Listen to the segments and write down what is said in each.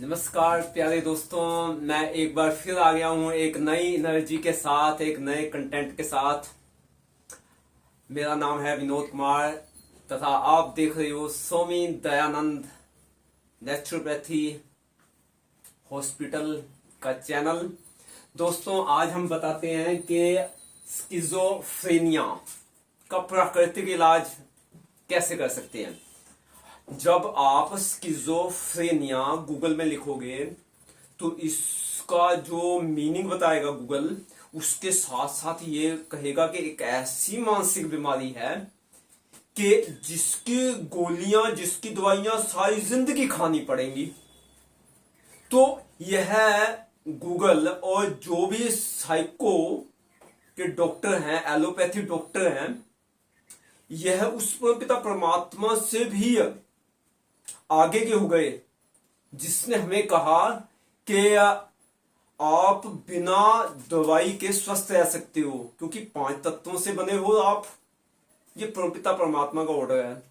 नमस्कार प्यारे दोस्तों, मैं एक बार फिर आ गया हूं एक नई एनर्जी के साथ, एक नए कंटेंट के साथ। मेरा नाम है विनोद कुमार तथा आप देख रहे हो स्वामी दयानंद नेचुरोपैथी हॉस्पिटल का चैनल। दोस्तों, आज हम बताते हैं कि स्किज़ोफ्रेनिया का प्राकृतिक इलाज कैसे कर सकते हैं। जब आप स्किज़ोफ्रेनिया गूगल में लिखोगे तो इसका जो मीनिंग बताएगा गूगल, उसके साथ साथ ये कहेगा कि एक ऐसी मानसिक बीमारी है कि जिसकी गोलियां, जिसकी दवाइयां सारी जिंदगी खानी पड़ेंगी। तो यह गूगल और जो भी साइको के डॉक्टर हैं, एलोपैथी डॉक्टर हैं, यह उस पिता परमात्मा से भी आगे के हो गए, जिसने हमें कहा कि आप बिना दवाई के स्वस्थ रह सकते हो, क्योंकि 5 तत्वों से बने हो आप। ये पिता परमात्मा का ऑर्डर है,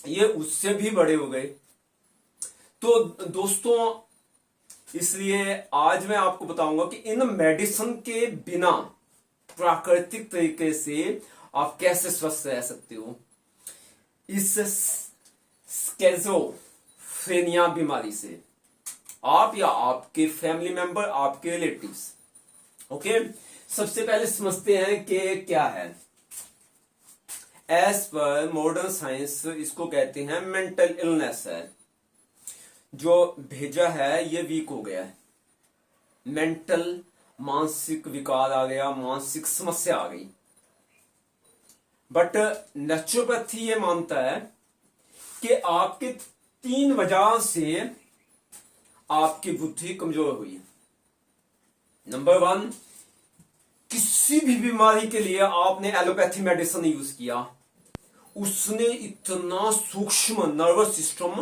ये उससे भी बड़े हो गए। तो दोस्तों, इसलिए आज मैं आपको बताऊंगा कि इन मेडिसिन के बिना प्राकृतिक तरीके से आप कैसे स्वस्थ रह सकते हो इस स्किज़ोफ्रेनिया बीमारी से, आप या आपके फैमिली मेंबर, आपके रिलेटिव्स। ओके, सबसे पहले समझते हैं कि क्या है। एज पर मॉडर्न साइंस इसको कहते हैं मेंटल इलनेस है। जो भेजा है ये वीक हो गया है, मेंटल, मानसिक विकार आ गया, मानसिक समस्या आ गई। बट नेचुरोपैथी ये मानता है कि आपके 3 वजह से आपकी बुद्धि कमजोर हुई है। नंबर 1, किसी भी बीमारी के लिए आपने एलोपैथी मेडिसिन यूज किया, उसने इतना सूक्ष्म नर्वस सिस्टम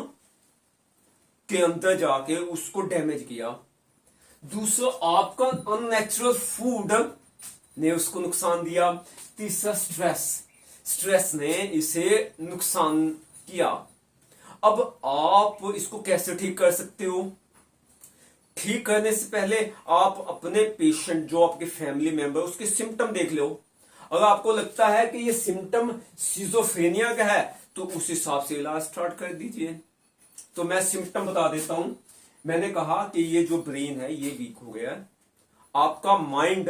के अंदर जाके उसको डैमेज किया। दूसरा, आपका अननेचुरल फूड ने उसको नुकसान दिया। तीसरा, स्ट्रेस ने इसे नुकसान किया। अब आप इसको कैसे ठीक कर सकते हो? ठीक करने से पहले आप अपने पेशेंट, जो आपके फैमिली मेंबर, उसके सिम्टम देख लो। अगर आपको लगता है कि ये सिम्टम स्किज़ोफ्रेनिया का है तो उस हिसाब से इलाज स्टार्ट कर दीजिए। तो मैं सिम्टम बता देता हूं। मैंने कहा कि ये जो ब्रेन है ये वीक हो गया है। आपका माइंड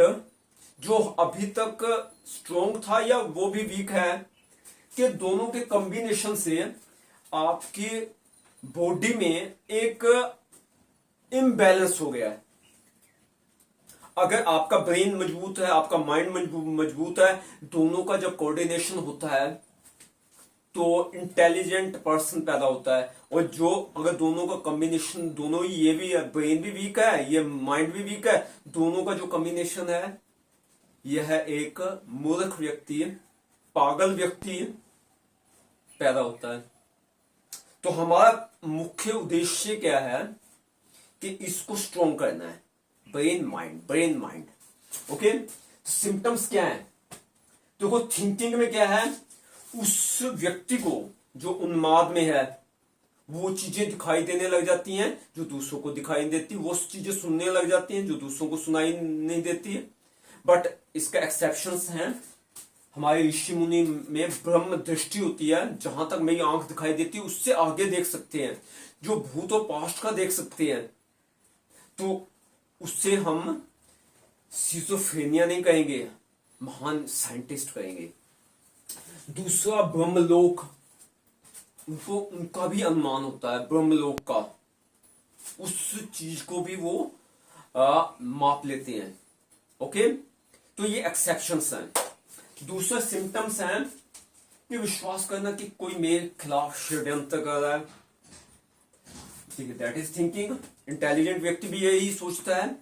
जो अभी तक स्ट्रोंग था या वो भी वीक है, कि दोनों के कॉम्बिनेशन से आपकी बॉडी में एक इम्बैलेंस हो गया है। अगर आपका ब्रेन मजबूत है, आपका माइंड मजबूत है, दोनों का जब कोऑर्डिनेशन होता है तो इंटेलिजेंट पर्सन पैदा होता है। और जो अगर दोनों का कॉम्बिनेशन, दोनों ही, ये भी ब्रेन भी वीक है, ये माइंड भी वीक है, दोनों का जो कॉम्बिनेशन है, यह एक मूर्ख व्यक्ति, पागल व्यक्ति पैदा होता है। तो हमारा मुख्य उद्देश्य क्या है कि इसको स्ट्रॉन्ग करना है, ब्रेन माइंड। ओके, सिम्टम्स क्या है? देखो, थिंकिंग में क्या है, उस व्यक्ति को जो उन्माद में है वो चीजें दिखाई देने लग जाती हैं जो दूसरों को दिखाई नहीं देती, वो चीजें सुनने लग जाती हैं जो दूसरों को सुनाई नहीं देती है। बट इसका एक्सेप्शंस हैं। हमारे ऋषि मुनि में ब्रह्म दृष्टि होती है, जहां तक मेरी आंख दिखाई देती है उससे आगे देख सकते हैं, जो भूत और पास्ट का देख सकते हैं। तो उससे हम स्किज़ोफ्रेनिया नहीं कहेंगे, महान साइंटिस्ट कहेंगे। दूसरा, ब्रह्मलोक, उनका भी अनुमान होता है ब्रह्मलोक का, उस चीज को भी वो माप लेते हैं। ओके, तो ये एक्सेप्शंस हैं। दूसरा सिम्टम्स हैं कि विश्वास करना कि कोई मेरे खिलाफ षड्यंत्र कर रहा है। ठीक है, दैट इज थिंकिंग। इंटेलिजेंट व्यक्ति भी यही सोचता है,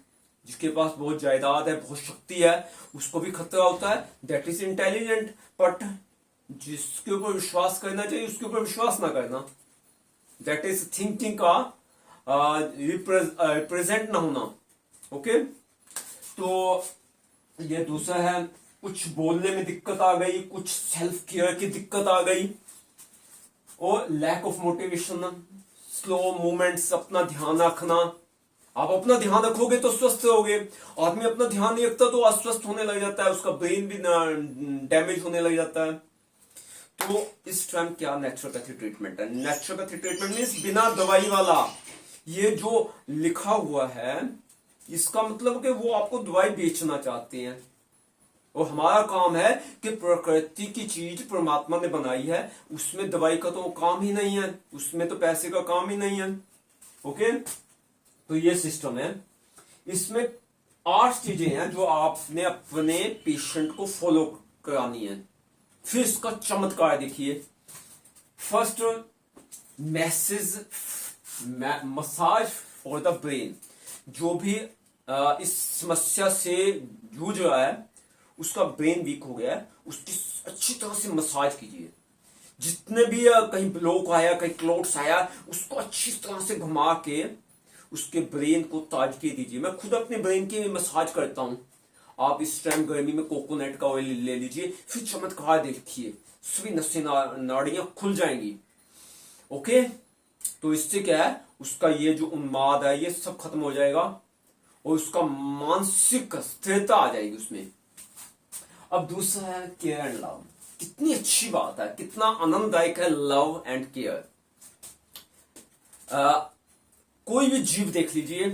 जिसके पास बहुत जायदाद है, बहुत शक्ति है, उसको भी खतरा होता है, दैट इज इंटेलिजेंट। बट जिसके ऊपर विश्वास करना चाहिए उसके ऊपर विश्वास ना करना, दैट इज थिंकिंग का रिप्रेजेंट ना होना। ओके, तो ये दूसरा है। कुछ बोलने में दिक्कत आ गई, कुछ सेल्फ केयर की दिक्कत आ गई, और lack of motivation, slow movements, अपना ध्यान रखना। आप अपना ध्यान रखोगे तो स्वस्थ रहोगे। आदमी अपना ध्यान नहीं रखता तो अस्वस्थ होने लग जाता है, उसका ब्रेन भी डैमेज होने लग जाता है। तो इस टाइम क्या नेचुरोपैथी ट्रीटमेंट है? नेचुरोपैथी ट्रीटमेंट मीन्स बिना दवाई वाला। ये जो लिखा हुआ है इसका मतलब कि वो आपको दवाई बेचना चाहते हैं, और हमारा काम है कि प्रकृति की चीज परमात्मा ने बनाई है, उसमें दवाई का तो काम ही नहीं है, उसमें तो पैसे का काम ही नहीं है। ओके, तो ये सिस्टम है। इसमें 8 चीजें हैं जो आपने अपने पेशेंट को फॉलो करानी है। फिर इसका चमत्कार देखिए। First, message massage for the brain. जो भी इस समस्या से जूझ रहा है, उसका ब्रेन वीक हो गया है, उसकी अच्छी तरह से मसाज कीजिए। जितने भी कहीं ब्लॉक आया, कहीं क्लोट्स आया, उसको अच्छी तरह से घुमा के उसके ब्रेन को ताजगी दीजिए। मैं खुद अपने ब्रेन की मसाज करता हूं। आप इस टाइम गर्मी में कोकोनट का ऑयल ले लीजिए, फिर चमत्कार देखिए, सभी नसें नाड़ियां खुल जाएंगी। ओके, तो इससे क्या है, उसका ये जो उन्माद है ये सब खत्म हो जाएगा और उसका मानसिक स्थिरता आ जाएगी उसमें। अब दूसरा है केयर एंड लव। कितनी अच्छी बात है, कितना आनंददायक है लव एंड केयर। कोई भी जीव देख लीजिए,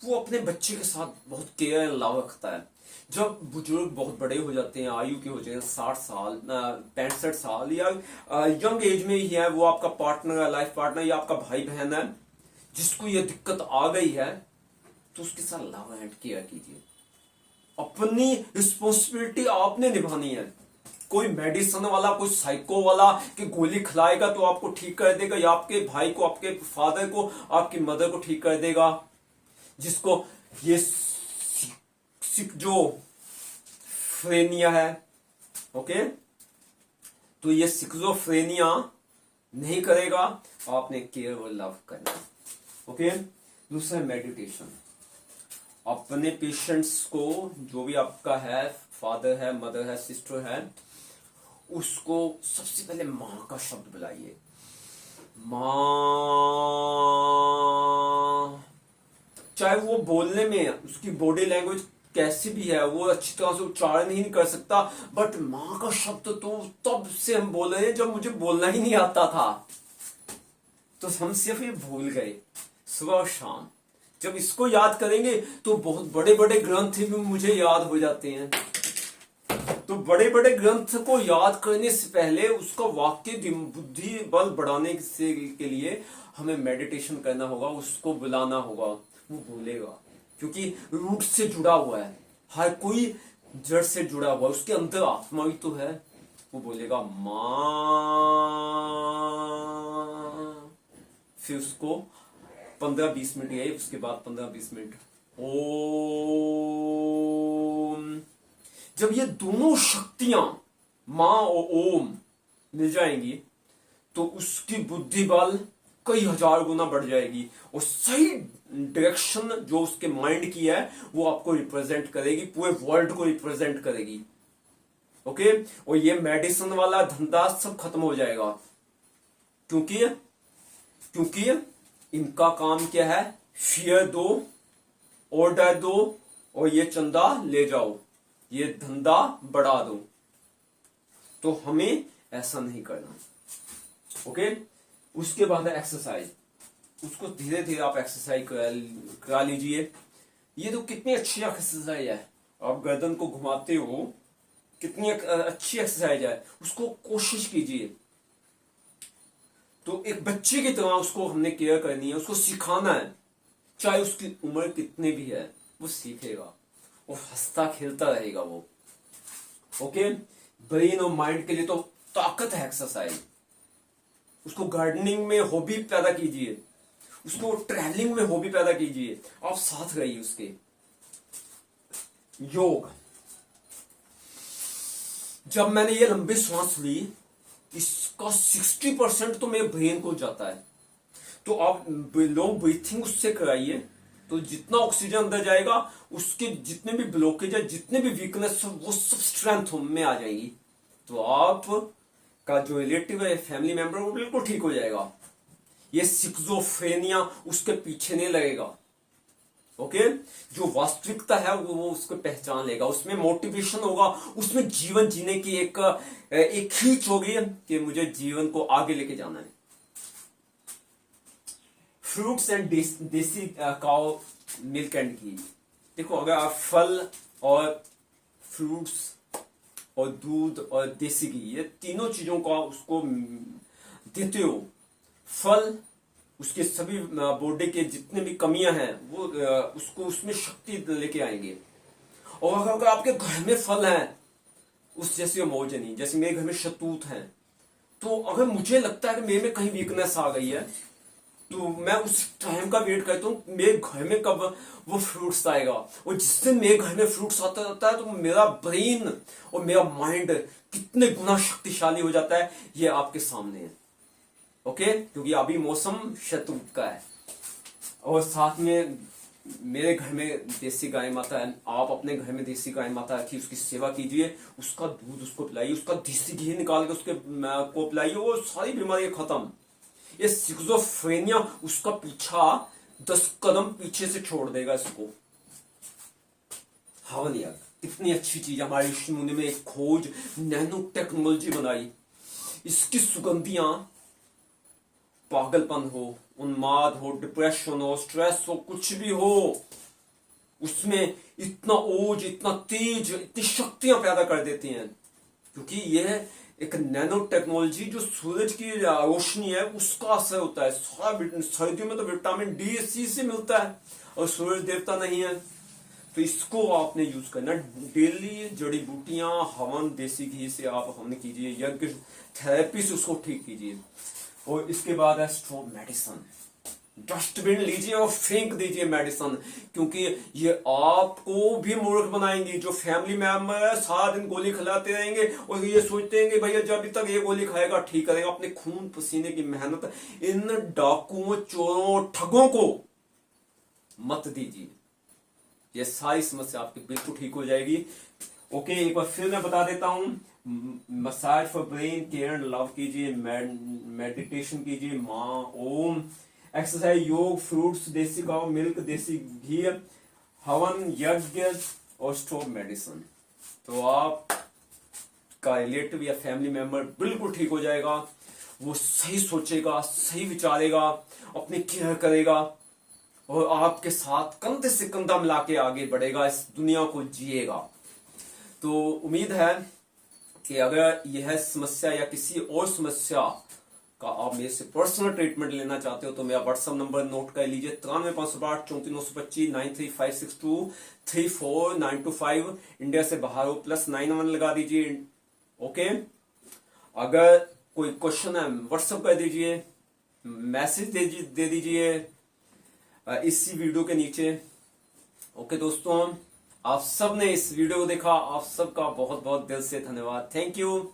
वो अपने बच्चे के साथ बहुत केयर एंड लव रखता है। जब बुजुर्ग बहुत बड़े हो जाते हैं, आयु के हो जाते हैं 60 साल 65 साल, या यंग एज में ही है, वो आपका पार्टनर है, लाइफ पार्टनर, या आपका भाई बहन है, जिसको ये दिक्कत आ गई है, तो उसके साथ लव एंड केयर कीजिए। अपनी रिस्पॉन्सिबिलिटी आपने निभानी है। कोई मेडिसिन वाला, कोई साइको वाला कि गोली खिलाएगा तो आपको ठीक कर देगा, या आपके भाई को, आपके फादर को, आपकी मदर को ठीक कर देगा, जिसको ये सिक्जोफ्रेनिया है। ओके, तो ये सिक्जोफ्रेनिया नहीं करेगा, आपने केयर और लव करना। ओके, दूसरा मेडिटेशन। अपने पेशेंट्स को, जो भी आपका है, फादर है, मदर है, सिस्टर है, उसको सबसे पहले मां का शब्द बुलाइए। मां, चाहे वो बोलने में उसकी बॉडी लैंग्वेज कैसी भी है, वो अच्छी तरह से उच्चारण ही नहीं कर सकता, बट मां का शब्द तो तब से हम बोल रहे हैं जब मुझे बोलना ही नहीं आता था, तो हम सिर्फ ये भूल गए। सुबह और शाम जब इसको याद करेंगे तो बहुत बड़े बड़े ग्रंथ भी मुझे याद हो जाते हैं। तो बड़े बड़े ग्रंथ को याद करने से पहले उसका वाक्य बुद्धि बल बढ़ाने के लिए हमें मेडिटेशन करना होगा, उसको बुलाना होगा। वो भूलेगा, क्योंकि रूट से जुड़ा हुआ है, हर कोई जड़ से जुड़ा हुआ है, उसके अंदर आत्मा भी तो है। वो बोलेगा मां, फिर उसको 15-20 मिनट यही, उसके बाद 15-20 मिनट ओम। जब ये दोनों शक्तियां मां और ओम मिल जाएंगी तो उसकी बुद्धि बल कई हजार गुना बढ़ जाएगी, और सही डायरेक्शन जो उसके माइंड की है वो आपको रिप्रेजेंट करेगी, पूरे वर्ल्ड को रिप्रेजेंट करेगी। ओके, और ये मेडिसिन वाला धंधा सब खत्म हो जाएगा, क्योंकि इनका काम क्या है, फियर दो, ऑर्डर दो, और ये चंदा ले जाओ, ये धंधा बढ़ा दो। तो हमें ऐसा नहीं करना। ओके, उसके बाद है एक्सरसाइज। उसको धीरे धीरे आप एक्सरसाइज करा लीजिए। ये तो कितनी अच्छी एक्सरसाइज है, आप गर्दन को घुमाते हो, कितनी अच्छी एक्सरसाइज है, उसको कोशिश कीजिए। तो एक बच्चे की तरह उसको हमने केयर करनी है, उसको सिखाना है, चाहे उसकी उम्र कितनी भी है, वो सीखेगा और हंसता खेलता रहेगा वो। ओके, ब्रेन और माइंड के लिए तो ताकत है एक्सरसाइज। उसको गार्डनिंग में हॉबी पैदा कीजिए, उसको ट्रैवलिंग में हॉबी पैदा कीजिए, आप साथ रहिए उसके। योग, जब मैंने ये लंबी सांस ली, इसका 60% तो मेरे ब्रेन को जाता है। तो आप लॉन्ग ब्रीथिंग उससे कराइए, तो जितना ऑक्सीजन अंदर जाएगा, उसके जितने भी ब्लॉकेज है, जितने भी वीकनेस, वो सब स्ट्रेंथ में आ जाएगी। तो आप का जो रिलेटिव है, फैमिली मेंबर, वो बिल्कुल ठीक हो जाएगा। ये सिक्सोफ्रेनिया उसके पीछे नहीं लगेगा। ओके, जो वास्तविकता है वो उसको पहचान लेगा, उसमें मोटिवेशन होगा, उसमें जीवन जीने की एक खींच होगी कि मुझे जीवन को आगे लेके जाना है। फ्रूट्स एंड देसी काउ मिल्क एंड घी। देखो, अगर आप फल और फ्रूट्स और दूध और देसी घी, ये तीनों चीजों का उसको देते हो, फल उसके सभी बॉडी के जितने भी कमियां हैं वो उसको उसमें शक्ति लेके आएंगे। और अगर आपके घर में फल हैं उस जैसी मौज नहीं, जैसे मेरे घर में शतूत हैं, तो अगर मुझे लगता है कि मेरे में कहीं वीकनेस आ गई है तो मैं उस टाइम का वेट करता हूँ मेरे घर में कब वो फ्रूट्स आएगा। और जिस दिन मेरे घर में फ्रूट्स आता रहता है तो मेरा ब्रेन और मेरा माइंड कितने गुना शक्तिशाली हो जाता है, ये आपके सामने है। ओके, क्योंकि अभी मौसम शतूत का है और साथ में मेरे घर में देसी गाय माता है। आप अपने घर में देसी गाय माता रखिए, उसकी सेवा कीजिए, उसका दूध उसको पिलाइए, उसका देसी घी निकाल के उसके को पिलाइए, वो सारी बीमारियां खत्म। ये सिक्सोफ्रेनिया उसका पीछा 10 कदम पीछे से छोड़ देगा इसको। हवन यज्ञ इतनी अच्छी चीज, हमारे ऋषि मुनि में एक खोज, नैनो टेक्नोलॉजी बनाई। इसकी सुगंधियां, पागलपन हो, उन्माद हो, डिप्रेशन हो, स्ट्रेस हो, कुछ भी हो, उसमें इतना ओज, इतना तेज, इतनी शक्तियां पैदा कर देती हैं। क्योंकि यह एक नैनो टेक्नोलॉजी जो सूरज की रोशनी है उसका असर होता है। सर्दियों में तो विटामिन डी सी से मिलता है और सूरज देवता नहीं है, तो इसको आपने यूज करना डेली। जड़ी बूटियां, हवन, देसी घी से आप हवन कीजिए, यज्ञ थेरेपी से उसको ठीक कीजिए। और इसके बाद है स्ट्रॉ मेडिसिन। डस्टबिन लीजिए और फेंक दीजिए मेडिसिन, क्योंकि ये आपको भी मूर्ख बनाएंगी। जो फैमिली मेंबर है सारा दिन गोली खिलाते रहेंगे और ये सोचते हैं कि भैया जब तक ये गोली खाएगा ठीक करेगा, अपने खून पसीने की मेहनत इन डाकुओं, चोरों, ठगों को मत दीजिए। ये सारी समस्या आपकी बिल्कुल ठीक हो जाएगी। ओके, एक बार फिर मैं बता देता हूं, massage for brain, care and love कीजिए, मेडिटेशन कीजिए, माँ ओम, एक्सरसाइज, योग, फ्रूट्स, देसी गाँव मिल्क, देसी घी, हवन, यज्ञ और स्टॉप मेडिसिन। तो आप का रिलेटिव या फैमिली मेंबर बिल्कुल ठीक हो जाएगा। वो सही सोचेगा, सही विचारेगा, अपनी केयर करेगा और आपके साथ कंधे से कंधा मिला के आगे बढ़ेगा, इस दुनिया को जिएगा। तो उम्मीद है कि अगर यह समस्या या किसी और समस्या का आप मेरे से पर्सनल ट्रीटमेंट लेना चाहते हो तो मेरा व्हाट्सएप नंबर नोट कर लीजिए, 9358 935 93925 इंडिया से बाहर हो +91 लगा दीजिए। ओके, अगर कोई क्वेश्चन है व्हाट्सएप कर दीजिए, मैसेज दे दीजिए इसी वीडियो के नीचे। ओके दोस्तों, आप सब ने इस वीडियो को देखा, आप सबका बहुत बहुत दिल से धन्यवाद। Thank you.